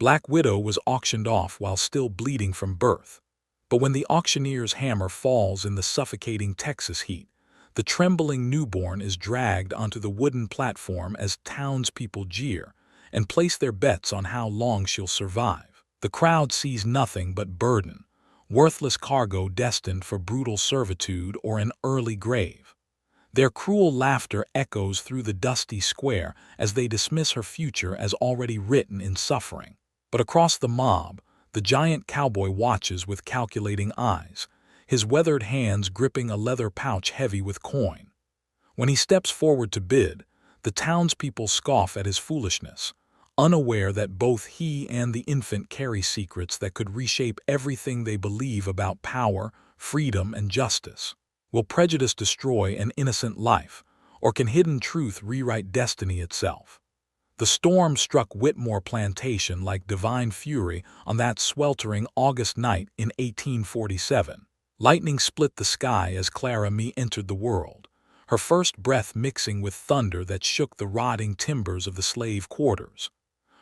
Black Widow was auctioned off while still bleeding from birth. But when the auctioneer's hammer falls in the suffocating Texas heat, the trembling newborn is dragged onto the wooden platform as townspeople jeer and place their bets on how long she'll survive. The crowd sees nothing but burden, worthless cargo destined for brutal servitude or an early grave. Their cruel laughter echoes through the dusty square as they dismiss her future as already written in suffering. But across the mob, the giant cowboy watches with calculating eyes, his weathered hands gripping a leather pouch heavy with coin. When he steps forward to bid, the townspeople scoff at his foolishness, unaware that both he and the infant carry secrets that could reshape everything they believe about power, freedom, and justice. Will prejudice destroy an innocent life, or can hidden truth rewrite destiny itself? The storm struck Whitmore Plantation like divine fury on that sweltering August night in 1847. Lightning split the sky as Clara Mee entered the world, her first breath mixing with thunder that shook the rotting timbers of the slave quarters.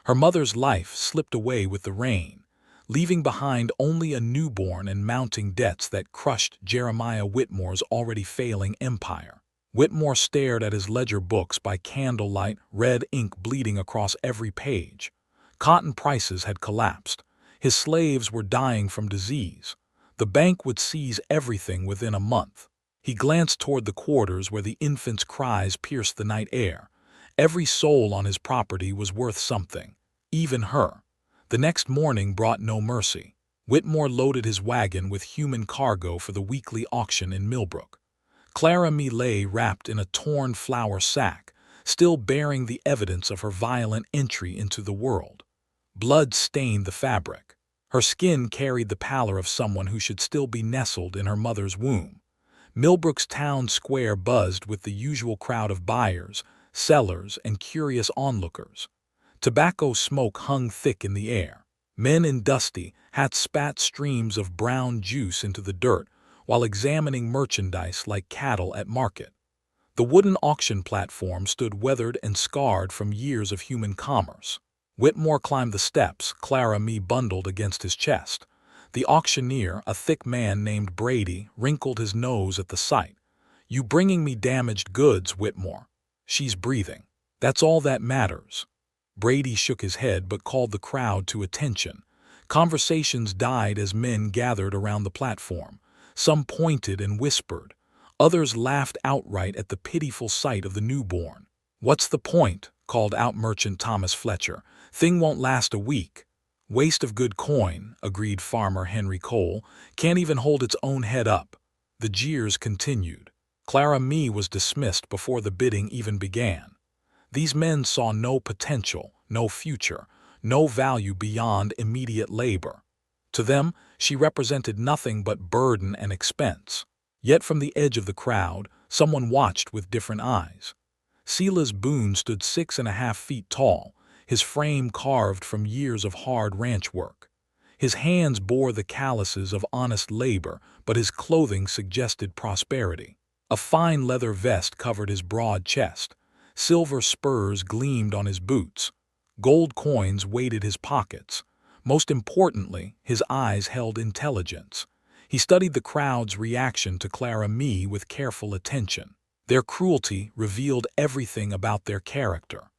Her mother's life slipped away with the rain, leaving behind only a newborn and mounting debts that crushed Jeremiah Whitmore's already failing empire. Whitmore stared at his ledger books by candlelight, red ink bleeding across every page. Cotton prices had collapsed. His slaves were dying from disease. The bank would seize everything within a month. He glanced toward the quarters where the infant's cries pierced the night air. Every soul on his property was worth something, even her. The next morning brought no mercy. Whitmore loaded his wagon with human cargo for the weekly auction in Millbrook. Clara Mee lay wrapped in a torn flour sack, still bearing the evidence of her violent entry into the world. Blood stained the fabric. Her skin carried the pallor of someone who should still be nestled in her mother's womb. Millbrook's town square buzzed with the usual crowd of buyers, sellers, and curious onlookers. Tobacco smoke hung thick in the air. Men in dusty hats spat streams of brown juice into the dirt while examining merchandise like cattle at market. The wooden auction platform stood weathered and scarred from years of human commerce. Whitmore climbed the steps, Clara Mee bundled against his chest. The auctioneer, a thick man named Brady, wrinkled his nose at the sight. "You bringing me damaged goods, Whitmore?" "She's breathing. That's all that matters." Brady shook his head but called the crowd to attention. Conversations died as men gathered around the platform. Some pointed and whispered. Others laughed outright at the pitiful sight of the newborn. "What's the point?" called out merchant Thomas Fletcher. "Thing won't last a week." "Waste of good coin," agreed farmer Henry Cole. "Can't even hold its own head up." The jeers continued. Clara Mee was dismissed before the bidding even began. These men saw no potential, no future, no value beyond immediate labor. To them, she represented nothing but burden and expense. Yet from the edge of the crowd, someone watched with different eyes. Silas Boone stood 6.5 feet tall, his frame carved from years of hard ranch work. His hands bore the calluses of honest labor, but his clothing suggested prosperity. A fine leather vest covered his broad chest. Silver spurs gleamed on his boots. Gold coins weighted his pockets. Most importantly, his eyes held intelligence. He studied the crowd's reaction to Clara Mee with careful attention. Their cruelty revealed everything about their character.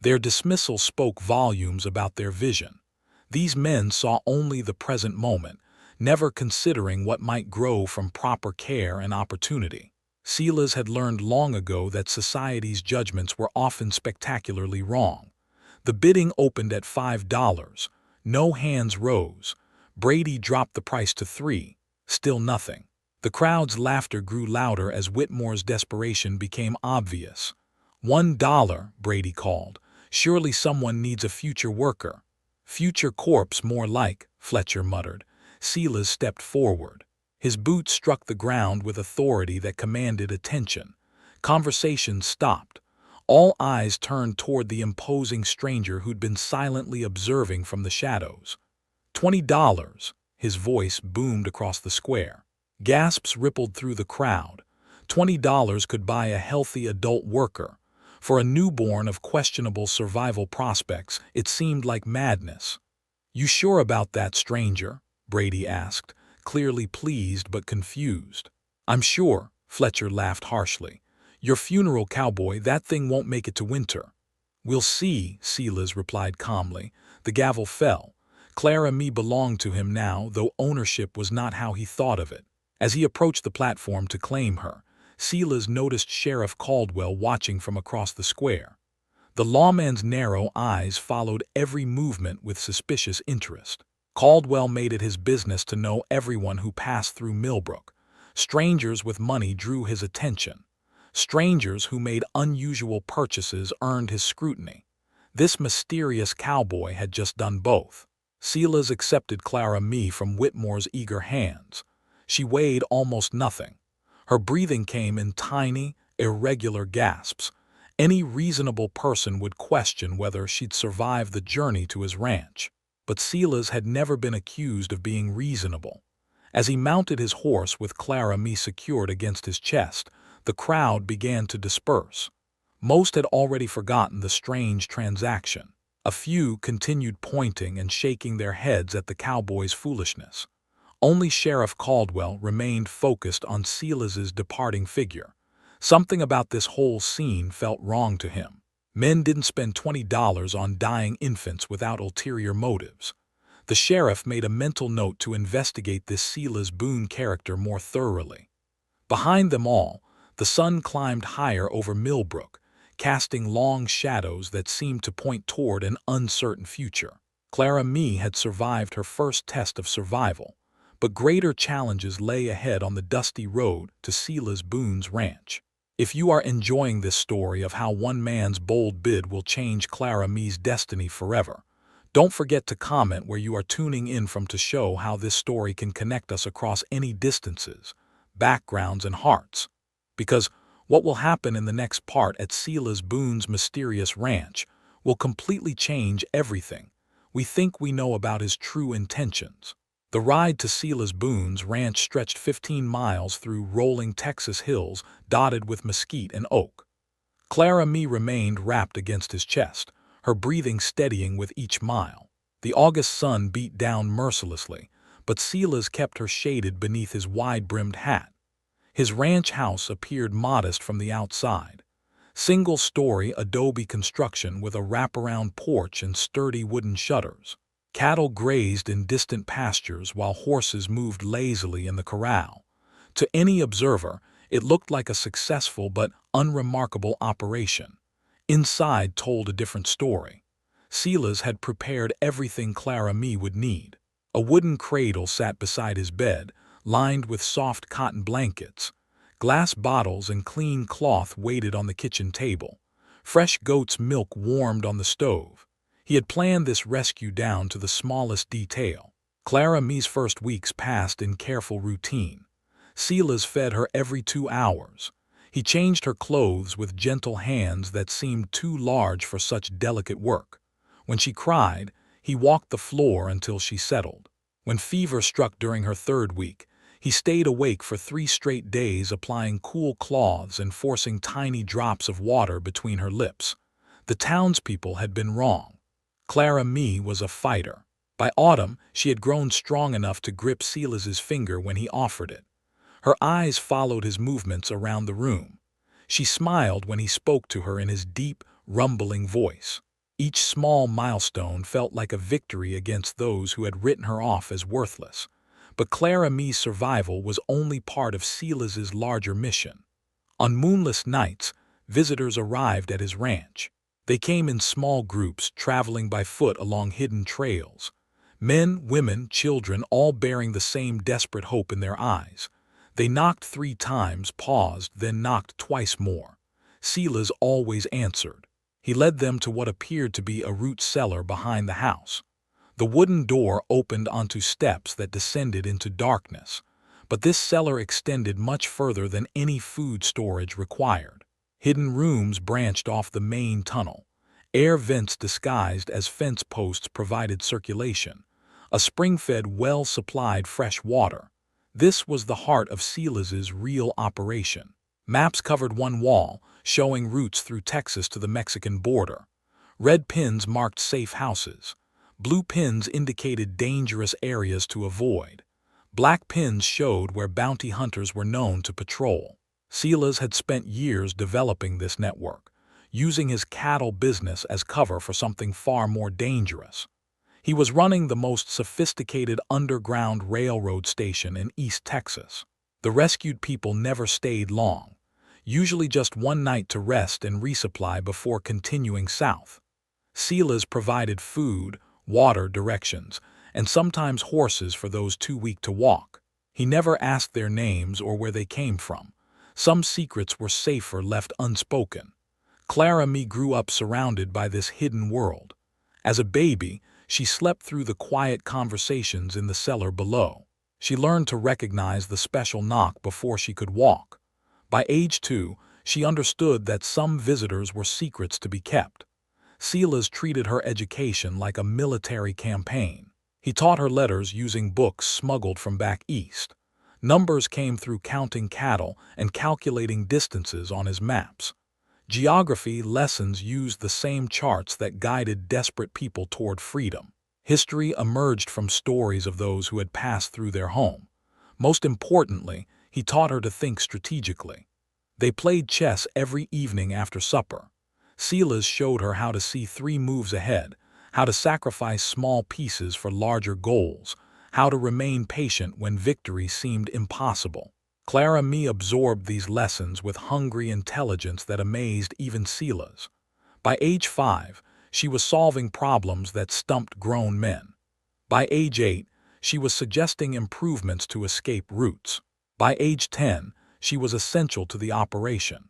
Their dismissal spoke volumes about their vision. These men saw only the present moment, never considering what might grow from proper care and opportunity. Silas had learned long ago that society's judgments were often spectacularly wrong. The bidding opened at $5. No hands rose. Brady dropped the price to $3. Still nothing. The crowd's laughter grew louder as Whitmore's desperation became obvious. $1, Brady called. "Surely someone needs a future worker." "Future corpse more like," Fletcher muttered. Silas stepped forward. His boots struck the ground with authority that commanded attention. Conversation stopped. All eyes turned toward the imposing stranger who'd been silently observing from the shadows. $20, his voice boomed across the square. Gasps rippled through the crowd. $20 could buy a healthy adult worker. For a newborn of questionable survival prospects, it seemed like madness. "You sure about that, stranger?" Brady asked, clearly pleased but confused. "I'm sure," Fletcher laughed harshly. "Your funeral, Cowboy, that thing won't make it to winter." "We'll see," Silas replied calmly. The gavel fell. Clara Me belonged to him now, though ownership was not how he thought of it. As he approached the platform to claim her, Silas noticed Sheriff Caldwell watching from across the square. The lawman's narrow eyes followed every movement with suspicious interest. Caldwell made it his business to know everyone who passed through Millbrook. Strangers with money drew his attention. Strangers who made unusual purchases earned his scrutiny. This mysterious cowboy had just done both. Silas accepted Clara Me from Whitmore's eager hands. She weighed almost nothing. Her breathing came in tiny, irregular gasps. Any reasonable person would question whether she'd survive the journey to his ranch. But Silas had never been accused of being reasonable. As he mounted his horse with Clara Me secured against his chest, the crowd began to disperse. Most had already forgotten the strange transaction. A few continued pointing and shaking their heads at the cowboy's foolishness. Only Sheriff Caldwell remained focused on Silas's departing figure. Something about this whole scene felt wrong to him. Men didn't spend $20 on dying infants without ulterior motives. The sheriff made a mental note to investigate this Silas Boone character more thoroughly. Behind them all, the sun climbed higher over Millbrook, casting long shadows that seemed to point toward an uncertain future. Clara Me had survived her first test of survival, but greater challenges lay ahead on the dusty road to Silas Boone's ranch. If you are enjoying this story of how one man's bold bid will change Clara Me's destiny forever, don't forget to comment where you are tuning in from to show how this story can connect us across any distances, backgrounds, and hearts. Because what will happen in the next part at Silas Boone's mysterious ranch will completely change everything we think we know about his true intentions. The ride to Silas Boone's ranch stretched 15 miles through rolling Texas hills dotted with mesquite and oak. Clara Me remained wrapped against his chest, her breathing steadying with each mile. The August sun beat down mercilessly, but Silas kept her shaded beneath his wide-brimmed hat. His ranch house appeared modest from the outside. Single-story adobe construction with a wraparound porch and sturdy wooden shutters. Cattle grazed in distant pastures while horses moved lazily in the corral. To any observer, it looked like a successful but unremarkable operation. Inside told a different story. Silas had prepared everything Clara Me would need. A wooden cradle sat beside his bed, lined with soft cotton blankets. Glass bottles and clean cloth waited on the kitchen table. Fresh goat's milk warmed on the stove. He had planned this rescue down to the smallest detail. Clara Me's first weeks passed in careful routine. Silas fed her every 2 hours. He changed her clothes with gentle hands that seemed too large for such delicate work. When she cried, he walked the floor until she settled. When fever struck during her 3rd week, he stayed awake for 3 straight days, applying cool cloths and forcing tiny drops of water between her lips. The townspeople had been wrong. Clara Me was a fighter. By autumn, she had grown strong enough to grip Silas's finger when he offered it. Her eyes followed his movements around the room. She smiled when he spoke to her in his deep, rumbling voice. Each small milestone felt like a victory against those who had written her off as worthless. But Clara Me's survival was only part of Silas's larger mission. On moonless nights, visitors arrived at his ranch. They came in small groups, traveling by foot along hidden trails. Men, women, children, all bearing the same desperate hope in their eyes. They knocked 3 times, paused, then knocked twice more. Silas always answered. He led them to what appeared to be a root cellar behind the house. The wooden door opened onto steps that descended into darkness, but this cellar extended much further than any food storage required. Hidden rooms branched off the main tunnel. Air vents disguised as fence posts provided circulation. A spring-fed well supplied fresh water. This was the heart of Silas's real operation. Maps covered one wall, showing routes through Texas to the Mexican border. Red pins marked safe houses. Blue pins indicated dangerous areas to avoid. Black pins showed where bounty hunters were known to patrol. Silas had spent years developing this network, using his cattle business as cover for something far more dangerous. He was running the most sophisticated underground railroad station in East Texas. The rescued people never stayed long, usually just one night to rest and resupply before continuing south. Silas provided food, water, directions, and sometimes horses for those too weak to walk. He never asked their names or where they came from. Some secrets were safer left unspoken. Clara Mee grew up surrounded by this hidden world. As a baby, she slept through the quiet conversations in the cellar below. She learned to recognize the special knock before she could walk. By age 2, she understood that some visitors were secrets to be kept. Silas treated her education like a military campaign. He taught her letters using books smuggled from back east. Numbers came through counting cattle and calculating distances on his maps. Geography lessons used the same charts that guided desperate people toward freedom. History emerged from stories of those who had passed through their home. Most importantly, he taught her to think strategically. They played chess every evening after supper. Silas showed her how to see 3 moves ahead, how to sacrifice small pieces for larger goals, how to remain patient when victory seemed impossible. Clara Mee absorbed these lessons with hungry intelligence that amazed even Silas. By age 5, she was solving problems that stumped grown men. By age 8, she was suggesting improvements to escape routes. By age 10, she was essential to the operation.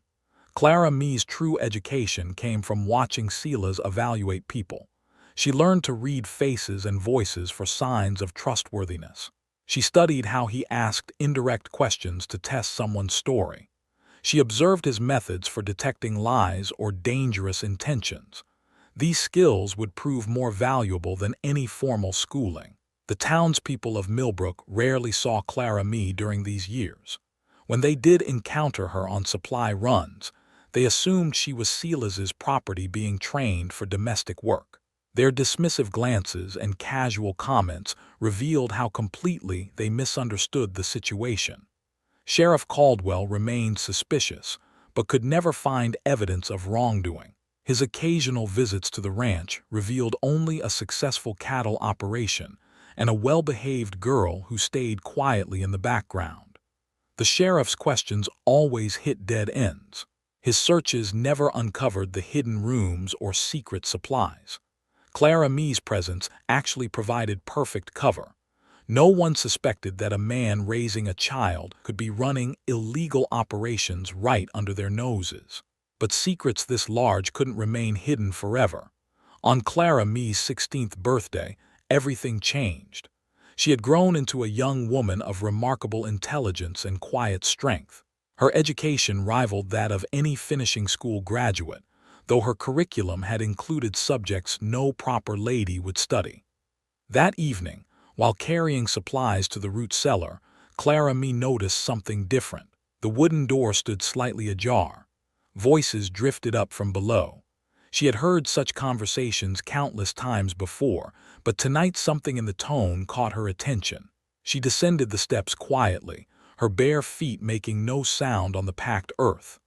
Clara Mee's true education came from watching Silas evaluate people. She learned to read faces and voices for signs of trustworthiness. She studied how he asked indirect questions to test someone's story. She observed his methods for detecting lies or dangerous intentions. These skills would prove more valuable than any formal schooling. The townspeople of Millbrook rarely saw Clara Mee during these years. When they did encounter her on supply runs, they assumed she was Silas's property being trained for domestic work. Their dismissive glances and casual comments revealed how completely they misunderstood the situation. Sheriff Caldwell remained suspicious, but could never find evidence of wrongdoing. His occasional visits to the ranch revealed only a successful cattle operation and a well-behaved girl who stayed quietly in the background. The sheriff's questions always hit dead ends. His searches never uncovered the hidden rooms or secret supplies. Clara Mee's presence actually provided perfect cover. No one suspected that a man raising a child could be running illegal operations right under their noses. But secrets this large couldn't remain hidden forever. On Clara Mee's 16th birthday, everything changed. She had grown into a young woman of remarkable intelligence and quiet strength. Her education rivaled that of any finishing school graduate, though her curriculum had included subjects no proper lady would study. That evening, while carrying supplies to the root cellar, Clara Mee noticed something different. The wooden door stood slightly ajar. Voices drifted up from below. She had heard such conversations countless times before, but tonight something in the tone caught her attention. She descended the steps quietly, her bare feet making no sound on the packed earth.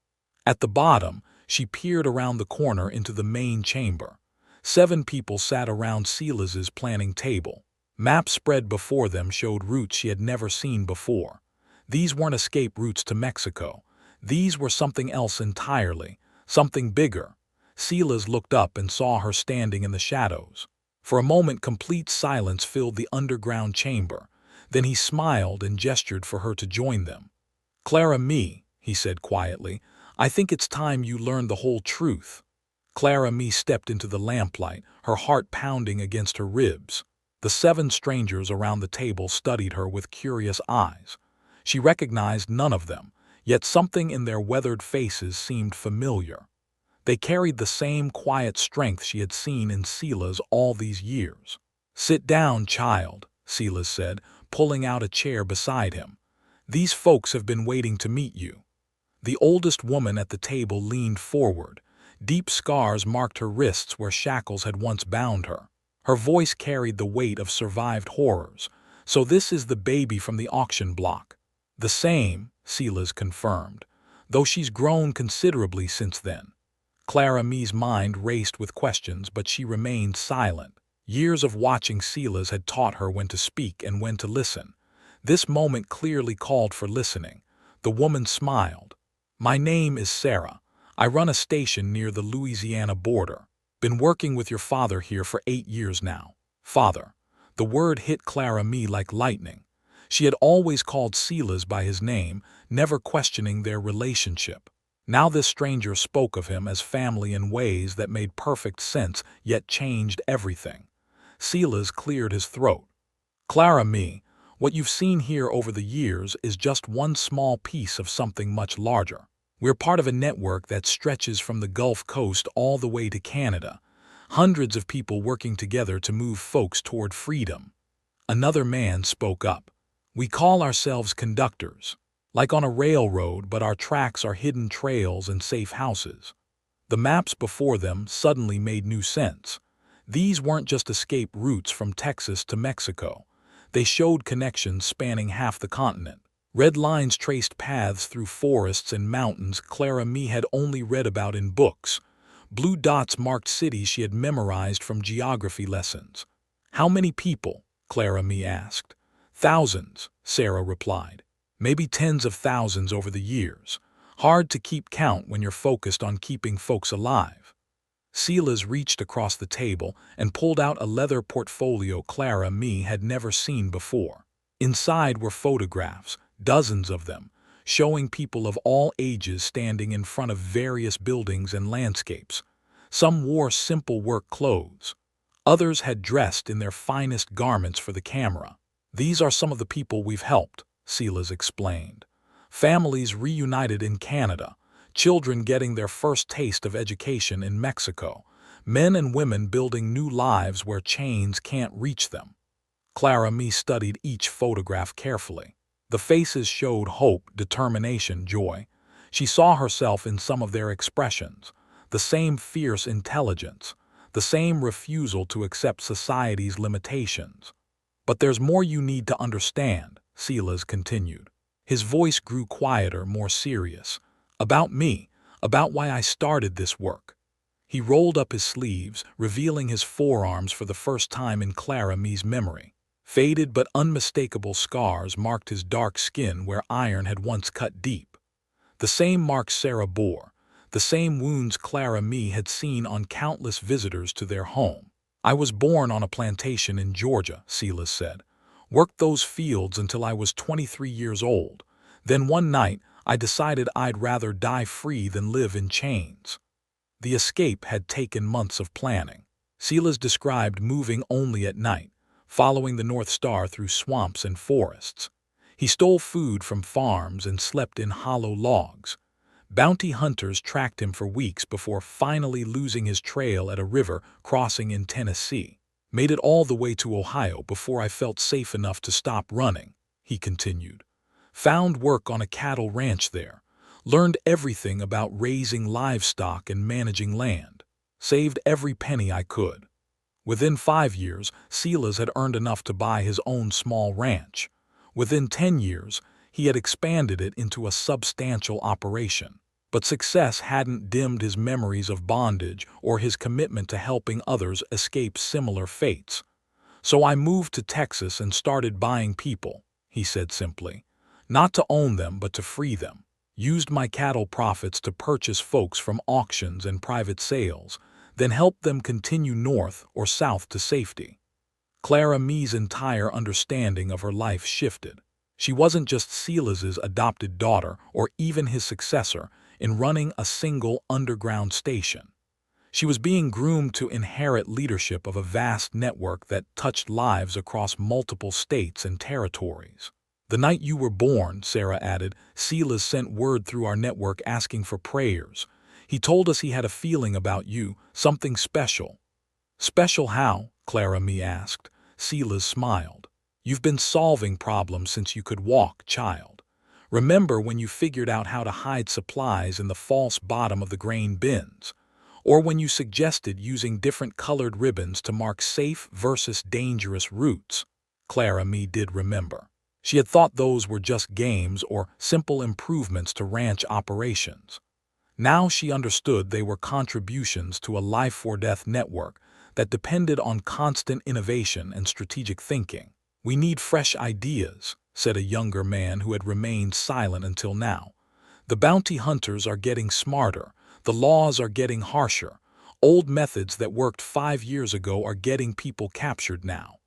At the bottom, she peered around the corner into the main chamber. 7 people sat around Silas's planning table. Maps spread before them showed routes she had never seen before. These weren't escape routes to Mexico. These were something else entirely, something bigger. Silas looked up and saw her standing in the shadows. For a moment, complete silence filled the underground chamber. Then he smiled and gestured for her to join them. "Clara Mee," he said quietly, "I think it's time you learned the whole truth." Clara Mee stepped into the lamplight, her heart pounding against her ribs. The 7 strangers around the table studied her with curious eyes. She recognized none of them, yet something in their weathered faces seemed familiar. They carried the same quiet strength she had seen in Silas all these years. "Sit down, child," Silas said, pulling out a chair beside him. "These folks have been waiting to meet you." The oldest woman at the table leaned forward. Deep scars marked her wrists where shackles had once bound her. Her voice carried the weight of survived horrors. "So this is the baby from the auction block." "The same," Silas confirmed, "though she's grown considerably since then." Clara Mee's mind raced with questions, but she remained silent. Years of watching Silas had taught her when to speak and when to listen. This moment clearly called for listening. The woman smiled. "My name is Sarah. I run a station near the Louisiana border. Been working with your father here for 8 years now." Father. The word hit Clara Mee like lightning. She had always called Silas by his name, never questioning their relationship. Now this stranger spoke of him as family in ways that made perfect sense, yet changed everything. Silas cleared his throat. "Clara Mee, what you've seen here over the years is just one small piece of something much larger. We're part of a network that stretches from the Gulf Coast all the way to Canada. Hundreds of people working together to move folks toward freedom." Another man spoke up. "We call ourselves conductors, like on a railroad, but our tracks are hidden trails and safe houses." The maps before them suddenly made new sense. These weren't just escape routes from Texas to Mexico. They showed connections spanning half the continent. Red lines traced paths through forests and mountains Clara Mee had only read about in books. Blue dots marked cities she had memorized from geography lessons. "How many people?" Clara Mee asked. "Thousands," Sarah replied. "Maybe tens of thousands over the years. Hard to keep count when you're focused on keeping folks alive." Silas reached across the table and pulled out a leather portfolio Clara Mee had never seen before. Inside were photographs, dozens of them, showing people of all ages standing in front of various buildings and landscapes. Some wore simple work clothes. Others had dressed in their finest garments for the camera. "These are some of the people we've helped," Silas explained. "Families reunited in Canada, children getting their first taste of education in Mexico, men and women building new lives where chains can't reach them." Clara Mee studied each photograph carefully. The faces showed hope, determination, joy. She saw herself in some of their expressions, the same fierce intelligence, the same refusal to accept society's limitations. "But there's more you need to understand," Silas continued. His voice grew quieter, more serious. "About me, about why I started this work." He rolled up his sleeves, revealing his forearms for the first time in Clara Mee's memory. Faded but unmistakable scars marked his dark skin where iron had once cut deep. The same marks Sarah bore, the same wounds Clara Mee had seen on countless visitors to their home. "I was born on a plantation in Georgia," Silas said. "Worked those fields until I was 23 years old. Then one night, I decided I'd rather die free than live in chains." The escape had taken months of planning. Silas described moving only at night, following the North Star through swamps and forests. He stole food from farms and slept in hollow logs. Bounty hunters tracked him for weeks before finally losing his trail at a river crossing in Tennessee. "Made it all the way to Ohio before I felt safe enough to stop running," he continued. "Found work on a cattle ranch there. Learned everything about raising livestock and managing land. Saved every penny I could." Within 5 years, Silas had earned enough to buy his own small ranch. Within 10 years, he had expanded it into a substantial operation. But success hadn't dimmed his memories of bondage or his commitment to helping others escape similar fates. "So I moved to Texas and started buying people," he said simply. "Not to own them, but to free them. Used my cattle profits to purchase folks from auctions and private sales, then helped them continue north or south to safety." Clara Mee's entire understanding of her life shifted. She wasn't just Silas's adopted daughter or even his successor in running a single underground station. She was being groomed to inherit leadership of a vast network that touched lives across multiple states and territories. "The night you were born," Sarah added, "Silas sent word through our network asking for prayers. He told us he had a feeling about you, something special." "Special how?" Clara Mee asked. Silas smiled. "You've been solving problems since you could walk, child. Remember when you figured out how to hide supplies in the false bottom of the grain bins? or when you suggested using different colored ribbons to mark safe versus dangerous routes. Clara Mee did remember. She had thought those were just games or simple improvements to ranch operations. Now she understood they were contributions to a life-or-death network that depended on constant innovation and strategic thinking. "We need fresh ideas," said a younger man who had remained silent until now. "The bounty hunters are getting smarter, the laws are getting harsher. Old methods that worked 5 years ago are getting people captured now."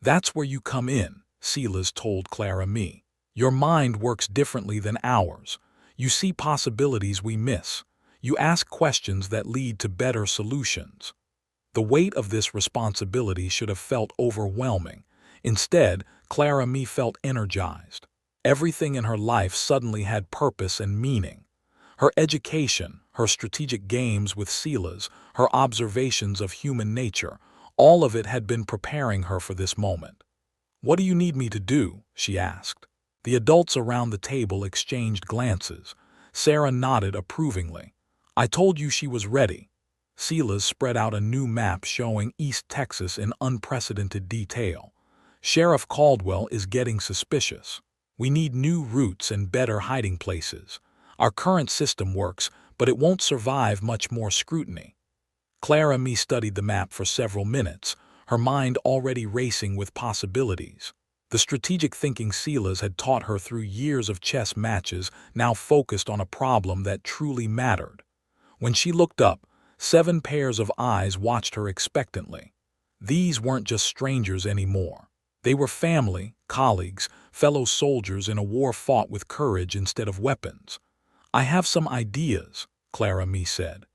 "That's where you come in," Silas told Clara Mee. "Your mind works differently than ours. You see possibilities we miss. You ask questions that lead to better solutions." The weight of this responsibility should have felt overwhelming. Instead, Clara Mee felt energized. Everything in her life suddenly had purpose and meaning. Her education, her strategic games with Silas, her observations of human nature, all of it had been preparing her for this moment. "What do you need me to do?" she asked. The adults around the table exchanged glances. Sarah nodded approvingly. "I told you she was ready." Silas spread out a new map showing East Texas in unprecedented detail. "Sheriff Caldwell is getting suspicious. We need new routes and better hiding places. Our current system works, but it won't survive much more scrutiny." Clara Mee studied the map for several minutes, her mind already racing with possibilities. The strategic thinking Silas had taught her through years of chess matches now focused on a problem that truly mattered. When she looked up, 7 pairs of eyes watched her expectantly. These weren't just strangers anymore. They were family, colleagues, fellow soldiers in a war fought with courage instead of weapons. "I have some ideas," Clara Mee said.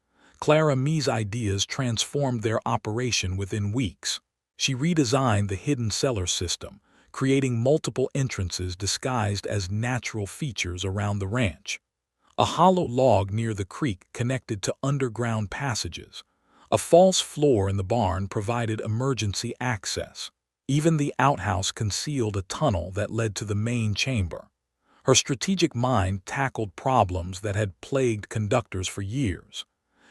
Clara Mee's ideas transformed their operation within weeks. She redesigned the hidden cellar system, creating multiple entrances disguised as natural features around the ranch. A hollow log near the creek connected to underground passages. A false floor in the barn provided emergency access. Even the outhouse concealed a tunnel that led to the main chamber. Her strategic mind tackled problems that had plagued conductors for years.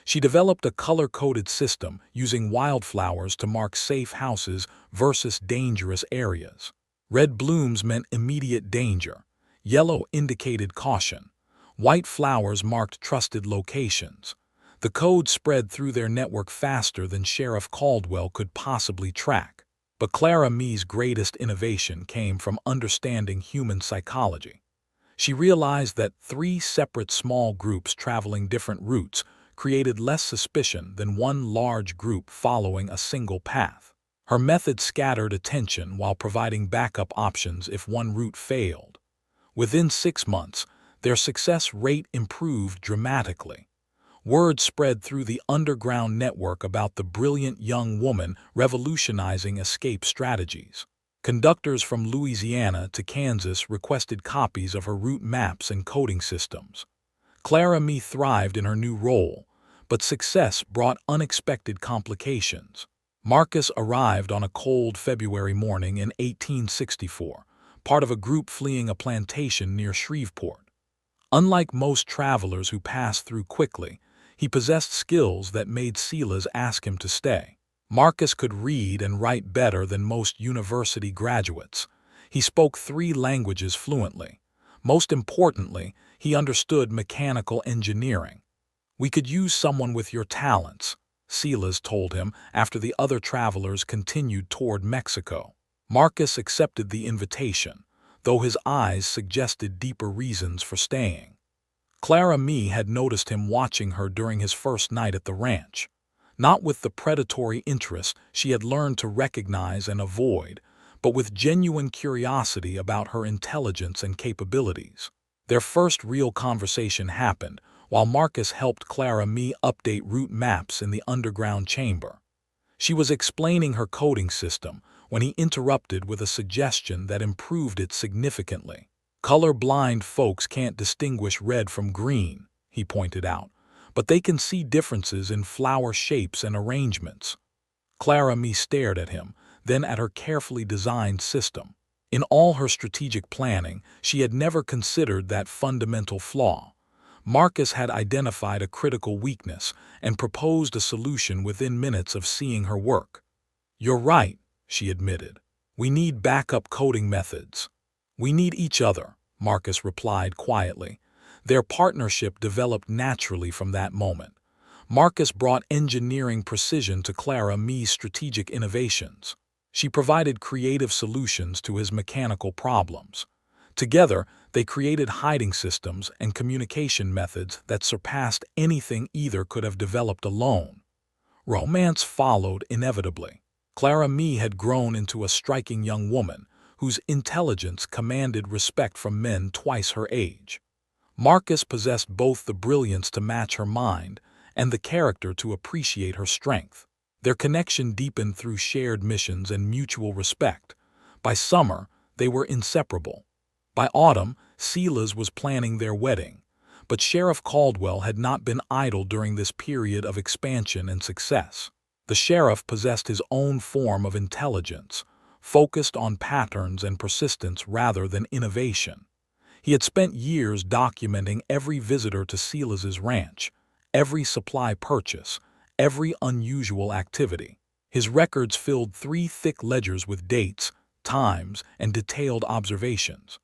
She developed a color-coded system using wildflowers to mark safe houses versus dangerous areas. Red blooms meant immediate danger. Yellow indicated caution. White flowers marked trusted locations. The code spread through their network faster than Sheriff Caldwell could possibly track. But Clara Mee's greatest innovation came from understanding human psychology. She realized that 3 separate small groups traveling different routes created less suspicion than one large group following a single path. Her method scattered attention while providing backup options if one route failed. Within 6 months, their success rate improved dramatically. Word spread through the underground network about the brilliant young woman revolutionizing escape strategies. Conductors from Louisiana to Kansas requested copies of her route maps and coding systems. Clara Mee thrived in her new role, but success brought unexpected complications. Marcus arrived on a cold February morning in 1864, part of a group fleeing a plantation near Shreveport. Unlike most travelers who passed through quickly, he possessed skills that made Silas ask him to stay. Marcus could read and write better than most university graduates. He spoke 3 languages fluently. Most importantly, he understood mechanical engineering. "We could use someone with your talents," Silas told him after the other travelers continued toward Mexico. Marcus accepted the invitation, though his eyes suggested deeper reasons for staying. Clara Mee had noticed him watching her during his first night at the ranch. Not with the predatory interest she had learned to recognize and avoid, but with genuine curiosity about her intelligence and capabilities. Their first real conversation happened while Marcus helped Clara Mee update route maps in the underground chamber. She was explaining her coding system when he interrupted with a suggestion that improved it significantly. "Color-blind folks can't distinguish red from green," he pointed out, "but they can see differences in flower shapes and arrangements." Clara Mee stared at him, then at her carefully designed system. In all her strategic planning, she had never considered that fundamental flaw. Marcus had identified a critical weakness and proposed a solution within minutes of seeing her work. "You're right," she admitted. "We need backup coding methods." "We need each other," Marcus replied quietly. Their partnership developed naturally from that moment. Marcus brought engineering precision to Clara Mee's strategic innovations. She provided creative solutions to his mechanical problems. Together, they created hiding systems and communication methods that surpassed anything either could have developed alone. Romance followed inevitably. Clara Mee had grown into a striking young woman whose intelligence commanded respect from men twice her age. Marcus possessed both the brilliance to match her mind and the character to appreciate her strength. Their connection deepened through shared missions and mutual respect. By summer, they were inseparable. By autumn, Silas was planning their wedding, but Sheriff Caldwell had not been idle during this period of expansion and success. The sheriff possessed his own form of intelligence, focused on patterns and persistence rather than innovation. He had spent years documenting every visitor to Silas's ranch, every supply purchase, every unusual activity. His records filled 3 thick ledgers with dates, times, and detailed observations.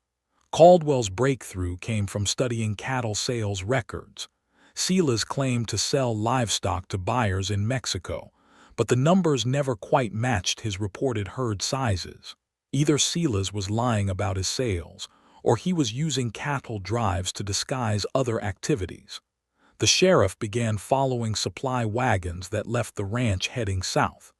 Caldwell's breakthrough came from studying cattle sales records. Silas claimed to sell livestock to buyers in Mexico, but the numbers never quite matched his reported herd sizes. Either Silas was lying about his sales, or he was using cattle drives to disguise other activities. The sheriff began following supply wagons that left the ranch heading south.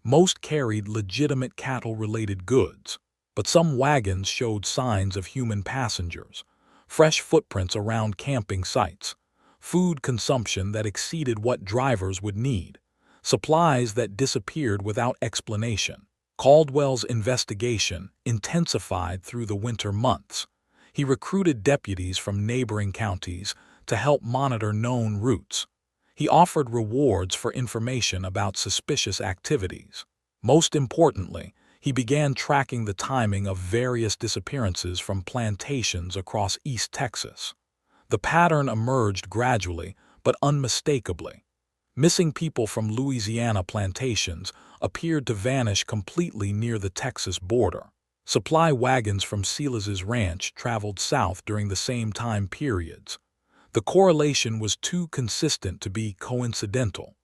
Most carried legitimate cattle-related goods, but some wagons showed signs of human passengers, fresh footprints around camping sites, food consumption that exceeded what drivers would need, supplies that disappeared without explanation. Caldwell's investigation intensified through the winter months. He recruited deputies from neighboring counties to help monitor known routes. He offered rewards for information about suspicious activities. Most importantly, he began tracking the timing of various disappearances from plantations across East Texas. The pattern emerged gradually but unmistakably. Missing people from Louisiana plantations appeared to vanish completely near the Texas border. Supply wagons from Silas's ranch traveled south during the same time periods. The correlation was too consistent to be coincidental.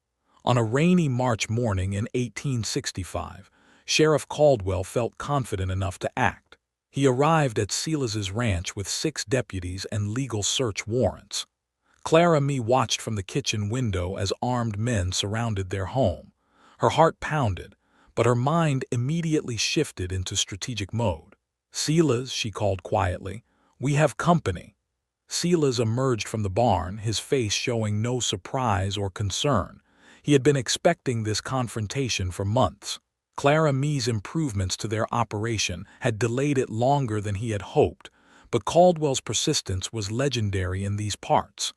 On a rainy March morning in 1865, Sheriff Caldwell felt confident enough to act. He arrived at Silas's ranch with 6 deputies and legal search warrants. Clara Mee watched from the kitchen window as armed men surrounded their home. Her heart pounded, but her mind immediately shifted into strategic mode. "Silas," she called quietly, "we have company." Silas emerged from the barn, his face showing no surprise or concern. He had been expecting this confrontation for months. Clara Mee's improvements to their operation had delayed it longer than he had hoped, but Caldwell's persistence was legendary in these parts.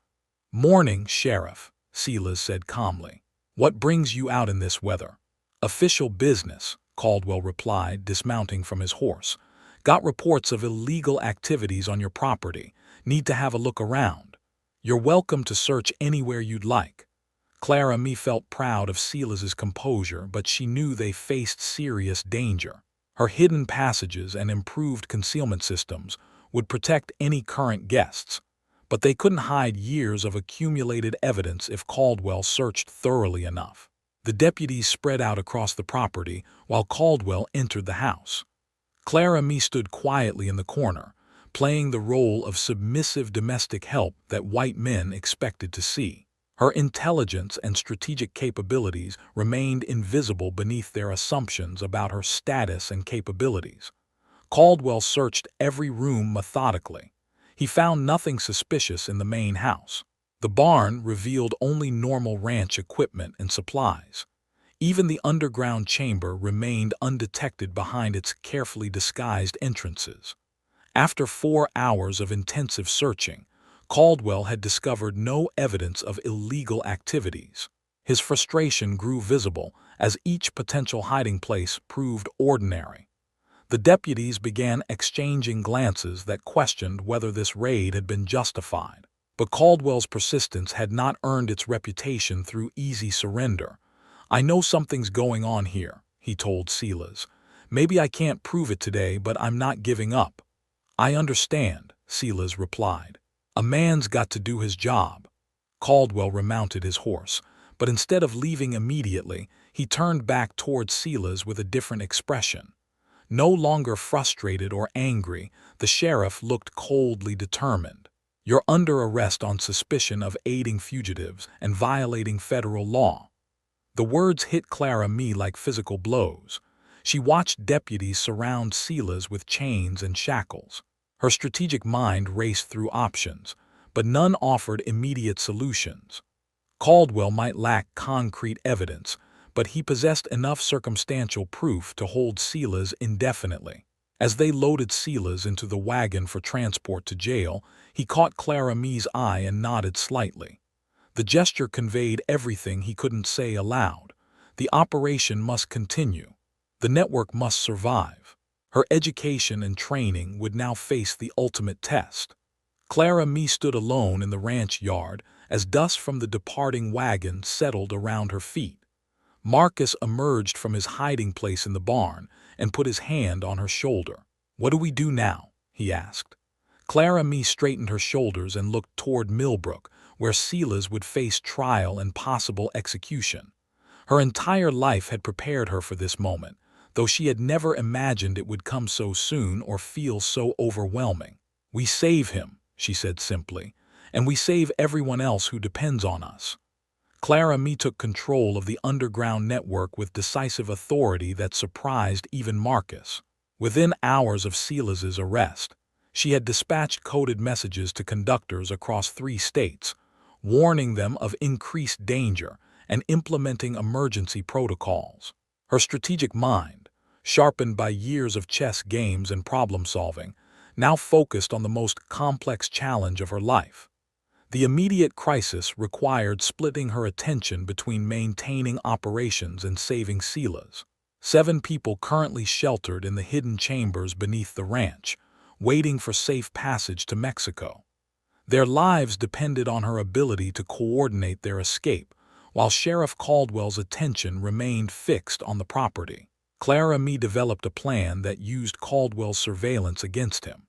"Morning, Sheriff," Silas said calmly. "What brings you out in this weather?" "Official business," Caldwell replied, dismounting from his horse. "Got reports of illegal activities on your property. Need to have a look around. You're welcome to search anywhere you'd like." Clara Mee felt proud of Silas's composure, but she knew they faced serious danger. Her hidden passages and improved concealment systems would protect any current guests, but they couldn't hide years of accumulated evidence if Caldwell searched thoroughly enough. The deputies spread out across the property while Caldwell entered the house. Clara Mee stood quietly in the corner, playing the role of submissive domestic help that white men expected to see. Her intelligence and strategic capabilities remained invisible beneath their assumptions about her status and capabilities. Caldwell searched every room methodically. He found nothing suspicious in the main house. The barn revealed only normal ranch equipment and supplies. Even the underground chamber remained undetected behind its carefully disguised entrances. After 4 hours of intensive searching, Caldwell had discovered no evidence of illegal activities. His frustration grew visible as each potential hiding place proved ordinary. The deputies began exchanging glances that questioned whether this raid had been justified. But Caldwell's persistence had not earned its reputation through easy surrender. "I know something's going on here," he told Silas. "Maybe I can't prove it today, but I'm not giving up." "I understand," Silas replied. "A man's got to do his job." Caldwell remounted his horse, but instead of leaving immediately, he turned back toward Silas with a different expression. No longer frustrated or angry, the sheriff looked coldly determined. "You're under arrest on suspicion of aiding fugitives and violating federal law." The words hit Clara Mee like physical blows. She watched deputies surround Silas with chains and shackles. Her strategic mind raced through options, but none offered immediate solutions. Caldwell might lack concrete evidence, but he possessed enough circumstantial proof to hold Silas indefinitely. As they loaded Silas into the wagon for transport to jail, he caught Clara Mee's eye and nodded slightly. The gesture conveyed everything he couldn't say aloud. The operation must continue. The network must survive. Her education and training would now face the ultimate test. Clara Mee stood alone in the ranch yard as dust from the departing wagon settled around her feet. Marcus emerged from his hiding place in the barn and put his hand on her shoulder. "What do we do now?" he asked. Clara Mee straightened her shoulders and looked toward Millbrook, where Silas would face trial and possible execution. Her entire life had prepared her for this moment, though she had never imagined it would come so soon or feel so overwhelming. "We save him," she said simply, "and we save everyone else who depends on us." Clara Mee took control of the underground network with decisive authority that surprised even Marcus. Within hours of Silas's arrest, she had dispatched coded messages to conductors across 3 states, warning them of increased danger and implementing emergency protocols. Her strategic mind, sharpened by years of chess games and problem-solving, now focused on the most complex challenge of her life. The immediate crisis required splitting her attention between maintaining operations and saving Silas. 7 people currently sheltered in the hidden chambers beneath the ranch, waiting for safe passage to Mexico. Their lives depended on her ability to coordinate their escape, while Sheriff Caldwell's attention remained fixed on the property. Clara Mee developed a plan that used Caldwell's surveillance against him.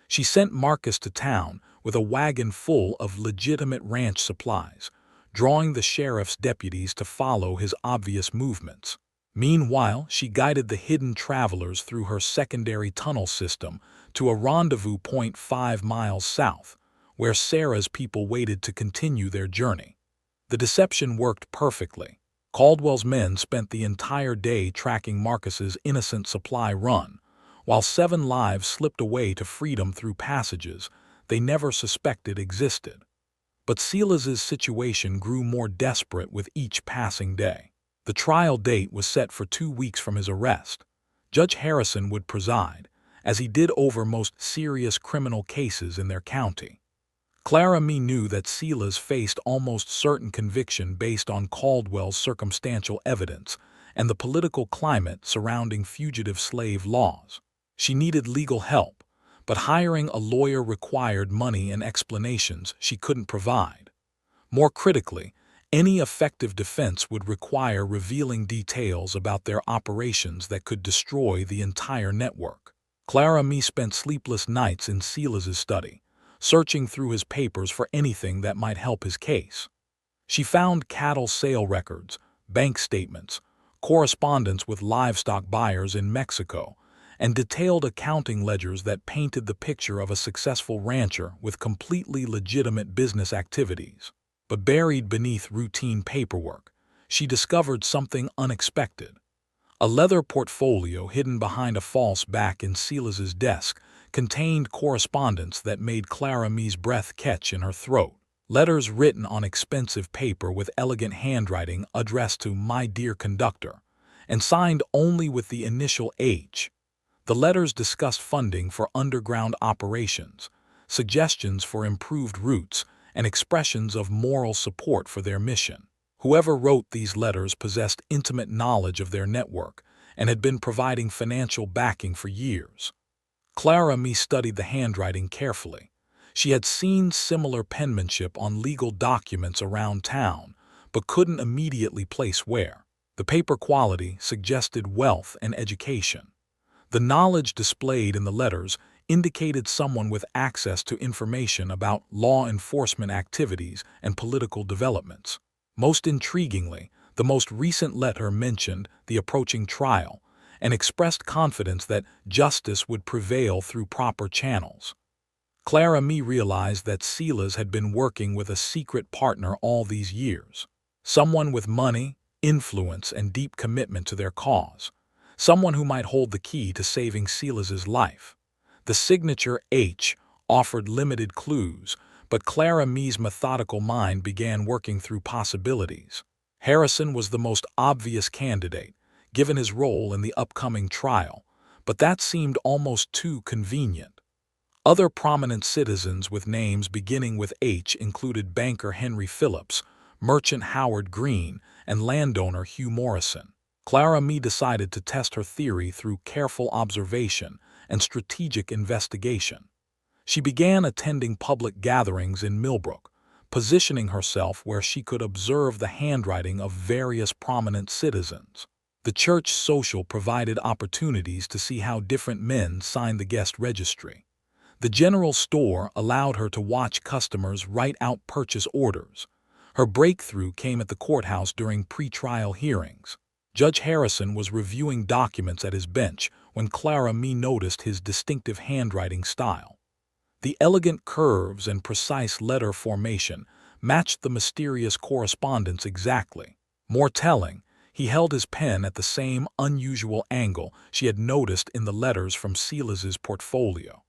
She sent Marcus to town with a wagon full of legitimate ranch supplies, drawing the sheriff's deputies to follow his obvious movements. Meanwhile, she guided the hidden travelers through her secondary tunnel system to a rendezvous point 5 miles south, where Sarah's people waited to continue their journey. The deception worked perfectly. Caldwell's men spent the entire day tracking Marcus's innocent supply run, while 7 lives slipped away to freedom through passages they never suspected existed. But Silas's situation grew more desperate with each passing day. The trial date was set for 2 weeks from his arrest. Judge Harrison would preside, as he did over most serious criminal cases in their county. Clara Mee knew that Silas faced almost certain conviction based on Caldwell's circumstantial evidence and the political climate surrounding fugitive slave laws. She needed legal help, but hiring a lawyer required money and explanations she couldn't provide. More critically, any effective defense would require revealing details about their operations that could destroy the entire network. Clara Mee spent sleepless nights in Silas's study, searching through his papers for anything that might help his case. She found cattle sale records, bank statements, correspondence with livestock buyers in Mexico, and detailed accounting ledgers that painted the picture of a successful rancher with completely legitimate business activities. But buried beneath routine paperwork, she discovered something unexpected. A leather portfolio hidden behind a false back in Silas's desk contained correspondence that made Clara Mee's breath catch in her throat. Letters written on expensive paper with elegant handwriting addressed to "My dear conductor," and signed only with the initial H. The letters discussed funding for underground operations, suggestions for improved routes, and expressions of moral support for their mission. Whoever wrote these letters possessed intimate knowledge of their network and had been providing financial backing for years. Clara Mee studied the handwriting carefully. She had seen similar penmanship on legal documents around town, but couldn't immediately place where. The paper quality suggested wealth and education. The knowledge displayed in the letters indicated someone with access to information about law enforcement activities and political developments. Most intriguingly, the most recent letter mentioned the approaching trial and expressed confidence that justice would prevail through proper channels. Clara Mee realized that Silas had been working with a secret partner all these years. Someone with money, influence, and deep commitment to their cause. Someone who might hold the key to saving Silas's life. The signature H offered limited clues, but Clara Mee's methodical mind began working through possibilities. Harrison was the most obvious candidate, given his role in the upcoming trial, but that seemed almost too convenient. Other prominent citizens with names beginning with H included banker Henry Phillips, merchant Howard Green, and landowner Hugh Morrison. Clara Mee decided to test her theory through careful observation and strategic investigation. She began attending public gatherings in Millbrook, positioning herself where she could observe the handwriting of various prominent citizens. The church social provided opportunities to see how different men signed the guest registry. The general store allowed her to watch customers write out purchase orders. Her breakthrough came at the courthouse during pre-trial hearings. Judge Harrison was reviewing documents at his bench when Clara Mee noticed his distinctive handwriting style. The elegant curves and precise letter formation matched the mysterious correspondence exactly. More telling, he held his pen at the same unusual angle she had noticed in the letters from Silas's portfolio.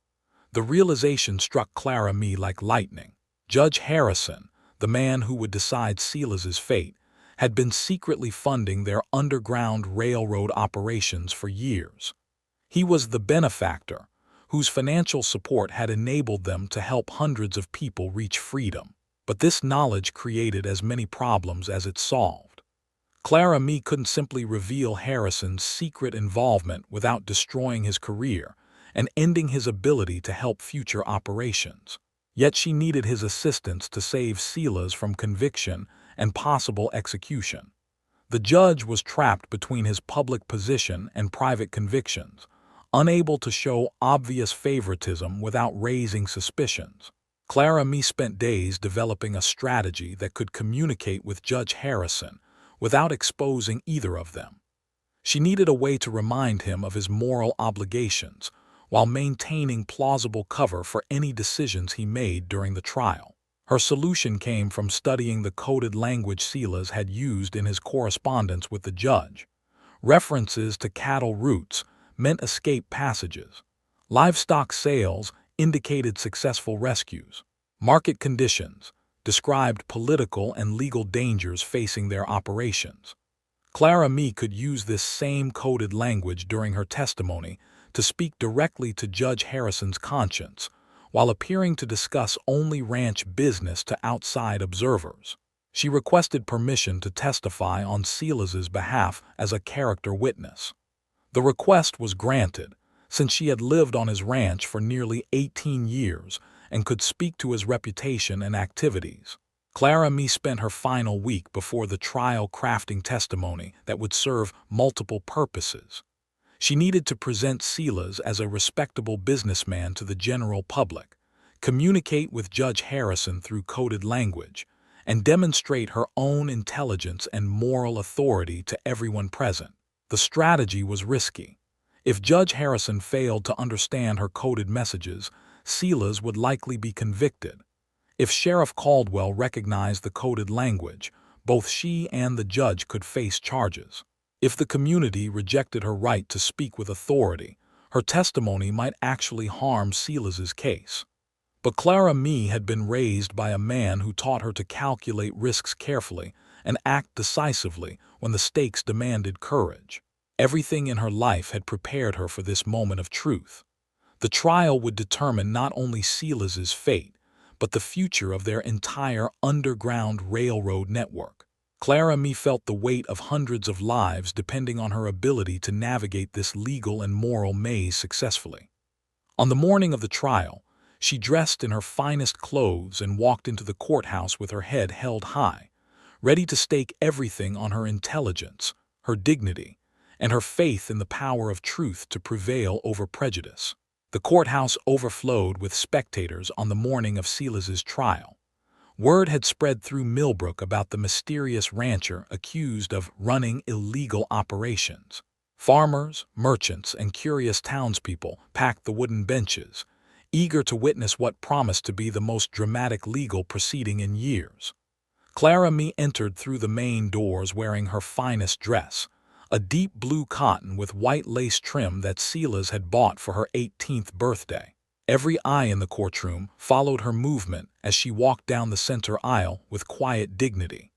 The realization struck Clara Mee like lightning. Judge Harrison, the man who would decide Silas's fate, had been secretly funding their underground railroad operations for years. He was the benefactor, whose financial support had enabled them to help hundreds of people reach freedom. But this knowledge created as many problems as it solved. Clara Mee couldn't simply reveal Harrison's secret involvement without destroying his career and ending his ability to help future operations. Yet she needed his assistance to save Silas from conviction and possible execution. The judge was trapped between his public position and private convictions, unable to show obvious favoritism without raising suspicions. Clara Mee spent days developing a strategy that could communicate with Judge Harrison without exposing either of them. She needed a way to remind him of his moral obligations while maintaining plausible cover for any decisions he made during the trial. Her solution came from studying the coded language Silas had used in his correspondence with the judge. References to cattle routes meant escape passages. Livestock sales indicated successful rescues. Market conditions described political and legal dangers facing their operations. Clara Mee could use this same coded language during her testimony to speak directly to Judge Harrison's conscience, while appearing to discuss only ranch business to outside observers. She requested permission to testify on Silas's behalf as a character witness. The request was granted, since she had lived on his ranch for nearly 18 years and could speak to his reputation and activities. Clara Mee spent her final week before the trial crafting testimony that would serve multiple purposes. She needed to present Silas as a respectable businessman to the general public, communicate with Judge Harrison through coded language, and demonstrate her own intelligence and moral authority to everyone present. The strategy was risky. If Judge Harrison failed to understand her coded messages, Silas would likely be convicted. If Sheriff Caldwell recognized the coded language, both she and the judge could face charges. If the community rejected her right to speak with authority, her testimony might actually harm Silas's case. But Clara Mee had been raised by a man who taught her to calculate risks carefully and act decisively when the stakes demanded courage. Everything in her life had prepared her for this moment of truth. The trial would determine not only Silas's fate, but the future of their entire underground railroad network. Clara Mee felt the weight of hundreds of lives depending on her ability to navigate this legal and moral maze successfully. On the morning of the trial, She dressed in her finest clothes and walked into the courthouse with her head held high, ready to stake everything on her intelligence, her dignity, and her faith in the power of truth to prevail over prejudice. The courthouse overflowed with spectators on the morning of Silas's trial. Word had spread through Millbrook about the mysterious rancher accused of running illegal operations. Farmers, merchants, and curious townspeople packed the wooden benches, eager to witness what promised to be the most dramatic legal proceeding in years. Clara Mee entered through the main doors wearing her finest dress, a deep blue cotton with white lace trim that Silas had bought for her 18th birthday. Every eye in the courtroom followed her movement as she walked down the center aisle with quiet dignity.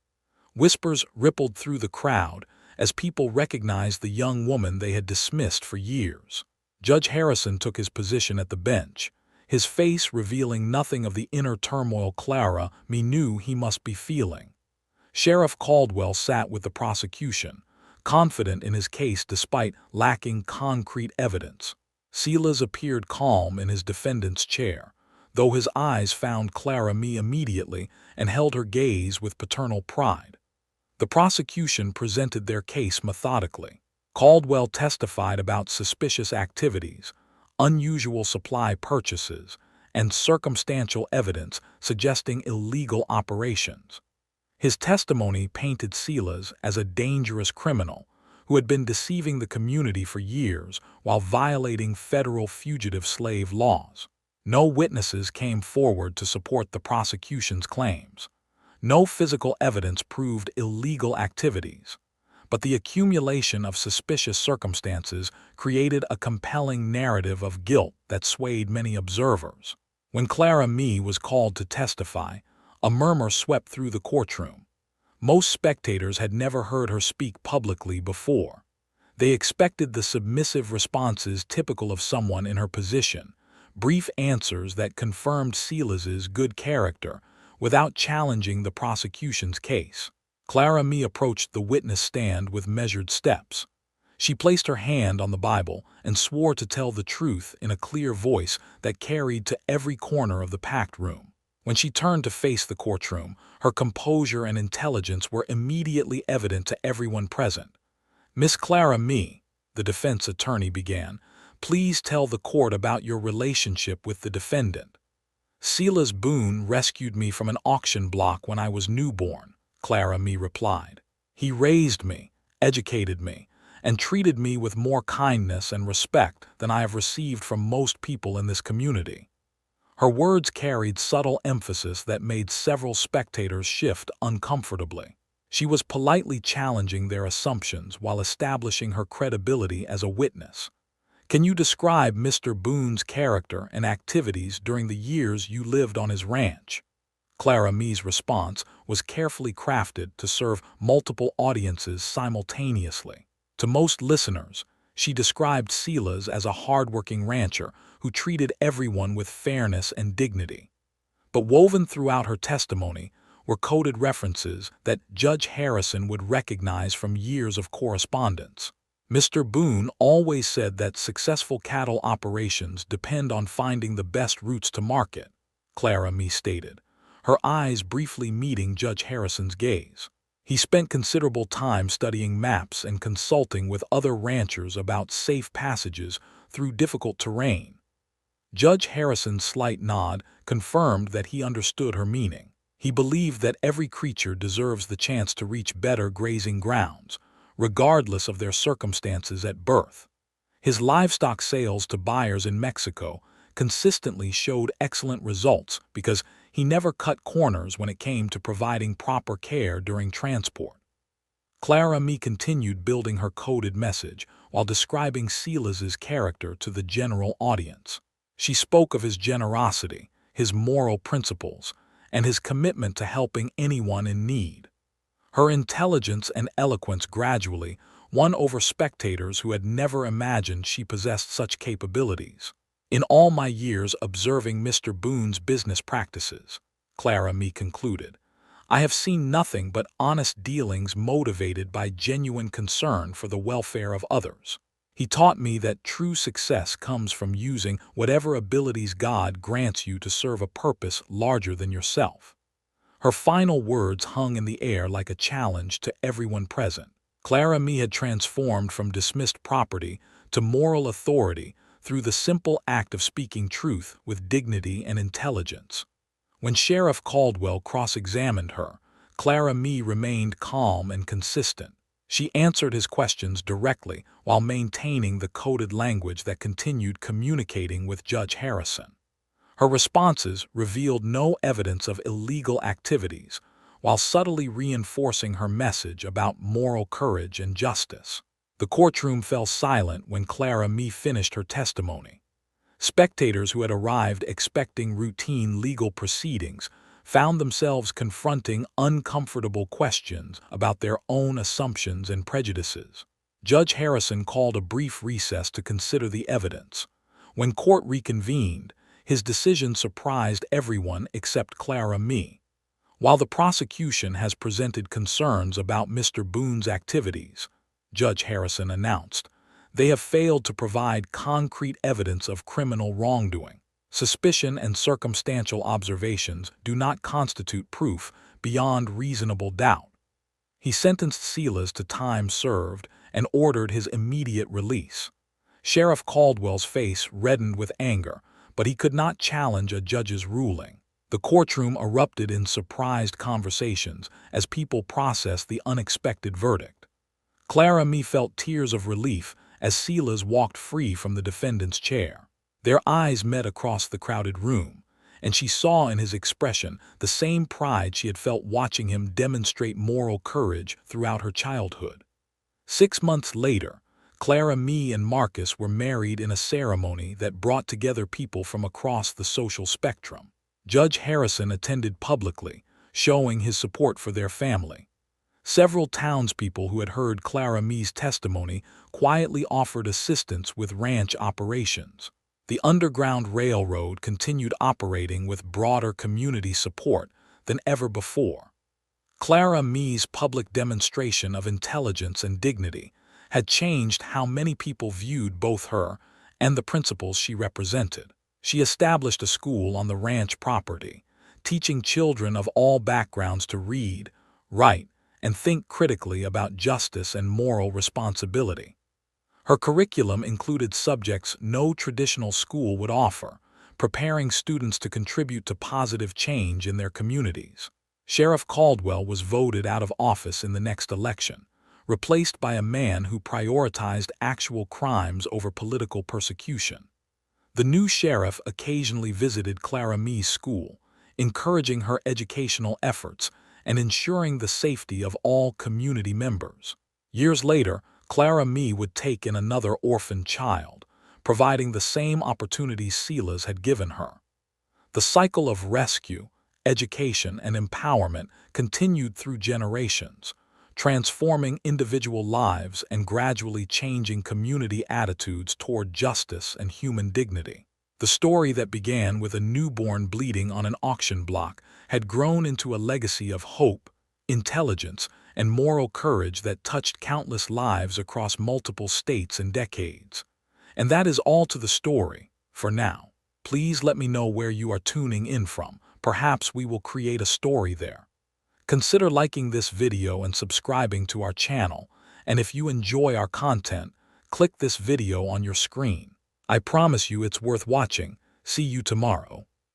Whispers rippled through the crowd as people recognized the young woman they had dismissed for years. Judge Harrison took his position at the bench, his face revealing nothing of the inner turmoil Clara Mee knew he must be feeling. Sheriff Caldwell sat with the prosecution, confident in his case despite lacking concrete evidence. Silas appeared calm in his defendant's chair, though his eyes found Clara Mee immediately and held her gaze with paternal pride. The prosecution presented their case methodically. Caldwell testified about suspicious activities, unusual supply purchases, and circumstantial evidence suggesting illegal operations. His testimony painted Silas as a dangerous criminal who had been deceiving the community for years while violating federal fugitive slave laws. No witnesses came forward to support the prosecution's claims. No physical evidence proved illegal activities, but the accumulation of suspicious circumstances created a compelling narrative of guilt that swayed many observers. When Clara Mee was called to testify, a murmur swept through the courtroom. Most spectators had never heard her speak publicly before. They expected the submissive responses typical of someone in her position, brief answers that confirmed Silas's good character without challenging the prosecution's case. Clara Mee approached the witness stand with measured steps. She placed her hand on the Bible and swore to tell the truth in a clear voice that carried to every corner of the packed room. When she turned to face the courtroom, her composure and intelligence were immediately evident to everyone present. "Miss Clara Mee," the defense attorney began, "please tell the court about your relationship with the defendant." "Silas Boone rescued me from an auction block when I was newborn," Clara Mee replied. "He raised me, educated me, and treated me with more kindness and respect than I have received from most people in this community." Her words carried subtle emphasis that made several spectators shift uncomfortably. She was politely challenging their assumptions while establishing her credibility as a witness. "Can you describe Mr. Boone's character and activities during the years you lived on his ranch?" Clara Mee's response was carefully crafted to serve multiple audiences simultaneously. To most listeners, she described Silas as a hardworking rancher who treated everyone with fairness and dignity. But woven throughout her testimony were coded references that Judge Harrison would recognize from years of correspondence. "Mr. Boone always said that successful cattle operations depend on finding the best routes to market," Clara Mee stated, her eyes briefly meeting Judge Harrison's gaze. "He spent considerable time studying maps and consulting with other ranchers about safe passages through difficult terrain." Judge Harrison's slight nod confirmed that he understood her meaning. He believed that every creature deserves the chance to reach better grazing grounds, regardless of their circumstances at birth. His livestock sales to buyers in Mexico consistently showed excellent results because he never cut corners when it came to providing proper care during transport. Clara Mee continued building her coded message while describing Silas's character to the general audience. She spoke of his generosity, his moral principles, and his commitment to helping anyone in need. Her intelligence and eloquence gradually won over spectators who had never imagined she possessed such capabilities. "In all my years observing Mr. Boone's business practices," Clara Mee concluded, "I have seen nothing but honest dealings motivated by genuine concern for the welfare of others." He taught me that true success comes from using whatever abilities God grants you to serve a purpose larger than yourself. Her final words hung in the air like a challenge to everyone present. Clara Mee had transformed from dismissed property to moral authority through the simple act of speaking truth with dignity and intelligence. When Sheriff Caldwell cross-examined her, Clara Mee remained calm and consistent. She answered his questions directly while maintaining the coded language that continued communicating with Judge Harrison. Her responses revealed no evidence of illegal activities, while subtly reinforcing her message about moral courage and justice. The courtroom fell silent when Clara Mee finished her testimony. Spectators who had arrived expecting routine legal proceedings found themselves confronting uncomfortable questions about their own assumptions and prejudices. Judge Harrison called a brief recess to consider the evidence. When court reconvened, his decision surprised everyone except Clara Mee. While the prosecution has presented concerns about Mr. Boone's activities, Judge Harrison announced, they have failed to provide concrete evidence of criminal wrongdoing. Suspicion and circumstantial observations do not constitute proof beyond reasonable doubt. He sentenced Silas to time served and ordered his immediate release. Sheriff Caldwell's face reddened with anger, but he could not challenge a judge's ruling. The courtroom erupted in surprised conversations as people processed the unexpected verdict. Clara Mee felt tears of relief as Silas walked free from the defendant's chair. Their eyes met across the crowded room, and she saw in his expression the same pride she had felt watching him demonstrate moral courage throughout her childhood. 6 months later, Clara Mee and Marcus were married in a ceremony that brought together people from across the social spectrum. Judge Harrison attended publicly, showing his support for their family. Several townspeople who had heard Clara Mee's testimony quietly offered assistance with ranch operations. The Underground Railroad continued operating with broader community support than ever before. Clara Mee's public demonstration of intelligence and dignity had changed how many people viewed both her and the principles she represented. She established a school on the ranch property, teaching children of all backgrounds to read, write, and think critically about justice and moral responsibility. Her curriculum included subjects no traditional school would offer, preparing students to contribute to positive change in their communities. Sheriff Caldwell was voted out of office in the next election, replaced by a man who prioritized actual crimes over political persecution. The new sheriff occasionally visited Clara Mee's school, encouraging her educational efforts and ensuring the safety of all community members. Years later, Clara Mee would take in another orphan child, providing the same opportunities Silas had given her. The cycle of rescue, education, and empowerment continued through generations, transforming individual lives and gradually changing community attitudes toward justice and human dignity. The story that began with a newborn bleeding on an auction block had grown into a legacy of hope, intelligence, and moral courage that touched countless lives across multiple states and decades. And that is all to the story, for now. Please let me know where you are tuning in from. Perhaps we will create a story there. Consider liking this video and subscribing to our channel, and if you enjoy our content, click this video on your screen. I promise you it's worth watching. See you tomorrow.